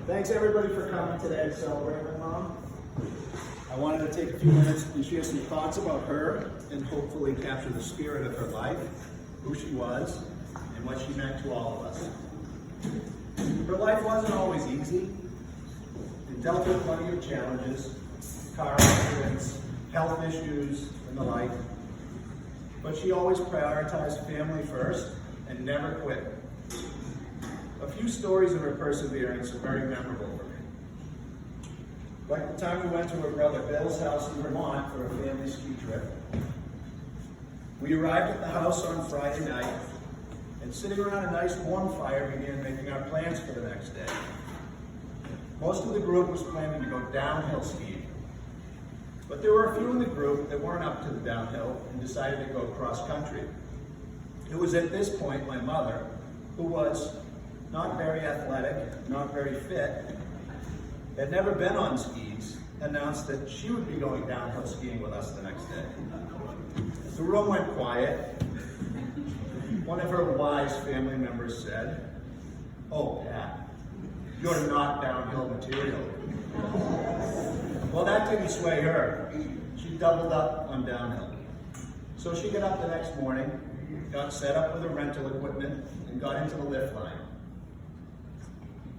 Thanks everybody for coming today to celebrate my mom. I wanted to take a few minutes and share some thoughts about her and hopefully capture the spirit of her life, who she was, and what she meant to all of us. Her life wasn't always easy. It dealt with plenty of challenges, car accidents, health issues, and the like. But she always prioritized family first and never quit. A few stories of her perseverance are very memorable for me. Like the time we went to her brother Bill's house in Vermont for a family ski trip. We arrived at the house on Friday night, and sitting around a nice warm fire began making our plans for the next day. Most of the group was planning to go downhill skiing, but there were a few in the group that weren't up to the downhill and decided to go cross country. It was at this point my mother, who was not very athletic, not very fit, had never been on skis, announced that she would be going downhill skiing with us the next day. The room went quiet. One of her wise family members said, "Oh, Pat, you're not downhill material." Well, that didn't sway her. She doubled up on downhill. So she got up the next morning, got set up with her rental equipment, and got into the lift line.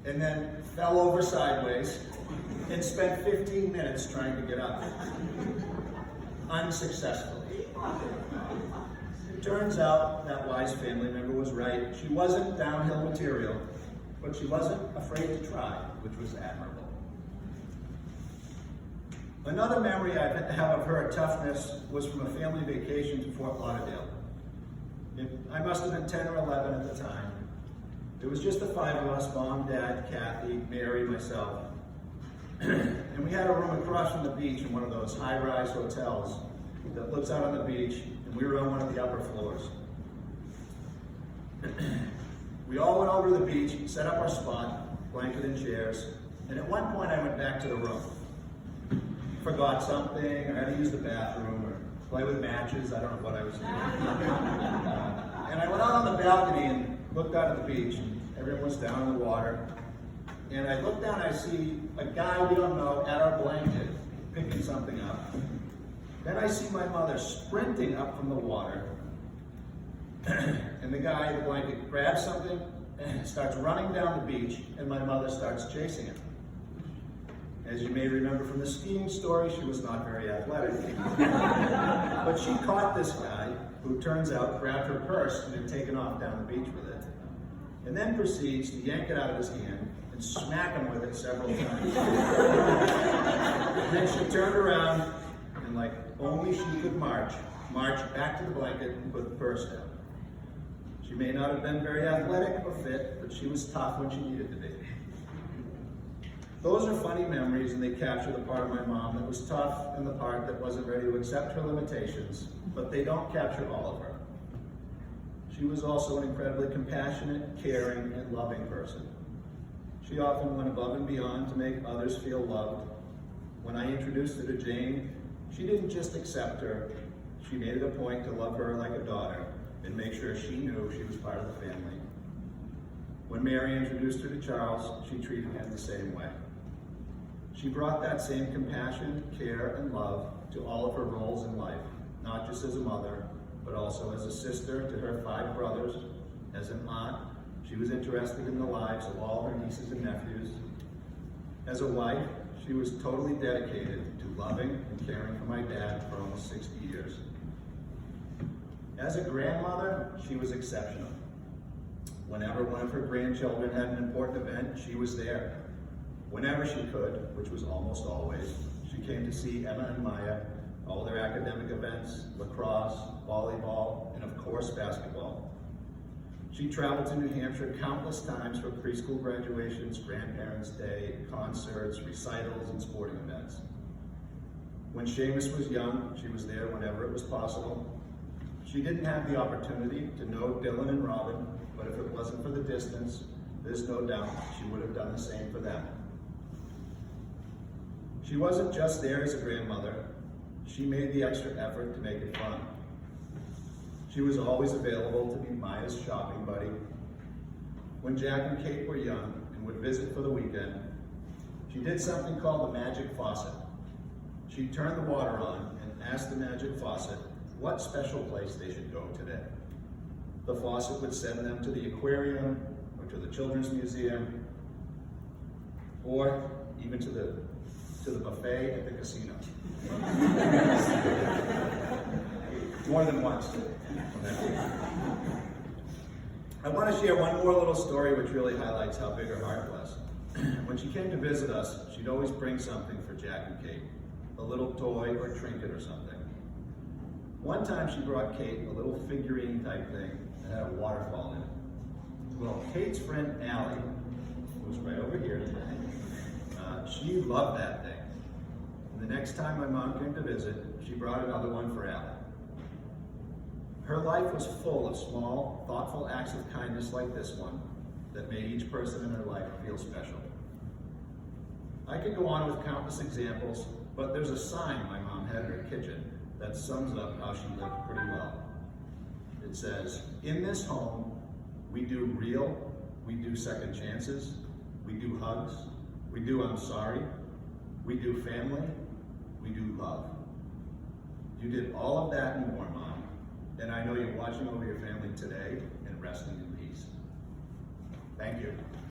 And then fell over sideways and spent 15 minutes trying to get up. Unsuccessfully. It turns out that wise family member was right. She wasn't downhill material, but she wasn't afraid to try, which was admirable. Another memory I have of her toughness was from a family vacation to Fort Lauderdale. I must have been 10 or 11 at the time. It was just the five of us, Mom, Dad, Kathy, Mary, myself. And we had a room across from the beach in one of those high-rise hotels that looks out on the beach, and we were on one of the upper floors. We all went over to the beach, set up our spot, blanket and chairs, and at one point I went back to the room. Forgot something, or had to use the bathroom, or play with matches, I don't know what I was doing. And I went out on the balcony and looked out at the beach, and everyone was down in the water. And I look down, I see a guy we don't know at our blanket, picking something up. Then I see my mother sprinting up from the water. And the guy in the blanket grabs something and starts running down the beach, and my mother starts chasing him. As you may remember from the skiing story, she was not very athletic. But she caught this guy, who turns out grabbed her purse and had taken off down the beach with it, and then proceeds to yank it out of his hand and smack him with it several times. Then she turned around and, like only she could march back to the blanket and put the purse down. She may not have been very athletic or fit, but she was tough when she needed to be. Those are funny memories, and they capture the part of my mom that was tough and the part that wasn't ready to accept her limitations, but they don't capture all of her. She was also an incredibly compassionate, caring, and loving person. She often went above and beyond to make others feel loved. When I introduced her to Jane, she didn't just accept her, she made it a point to love her like a daughter and make sure she knew she was part of the family. When Mary introduced her to Charles, she treated him the same way. She brought that same compassion, care, and love to all of her roles in life, not just as a mother, but also as a sister to her 5 brothers, as an aunt. She was interested in the lives of all her nieces and nephews. As a wife, she was totally dedicated to loving and caring for my dad for almost 60 years. As a grandmother, she was exceptional. Whenever one of her grandchildren had an important event, she was there. Whenever she could, which was almost always, she came to see Emma and Maya, all their academic events, lacrosse, volleyball, and of course basketball. She traveled to New Hampshire countless times for preschool graduations, Grandparents' Day, concerts, recitals, and sporting events. When Seamus was young, she was there whenever it was possible. She didn't have the opportunity to know Dylan and Robin, but if it wasn't for the distance, there's no doubt she would have done the same for them. She wasn't just there as a grandmother, she made the extra effort to make it fun. She was always available to be Maya's shopping buddy. When Jack and Kate were young and would visit for the weekend, She did something called the magic faucet. She turned the water on and asked the magic faucet what special place they should go today. The faucet would send them to the aquarium, or to the children's museum, or even to the buffet at the casino. More than once. I want to share one more little story which really highlights how big her heart was. When she came to visit us, she'd always bring something for Jack and Kate, a little toy or trinket or something. One time she brought Kate a little figurine type thing that had a waterfall in it. Well, Kate's friend Allie, who's right over here today, she loved that thing. And the next time my mom came to visit, she brought another one for Allie. Her life was full of small, thoughtful acts of kindness like this one that made each person in her life feel special. I could go on with countless examples, but there's a sign my mom had in her kitchen that sums up how she lived pretty well. It says, "In this home, we do real, we do second chances, we do hugs, we do I'm sorry, we do family, we do love." You did all of that and more, Mom, and I know you're watching over your family today and resting in peace. Thank you.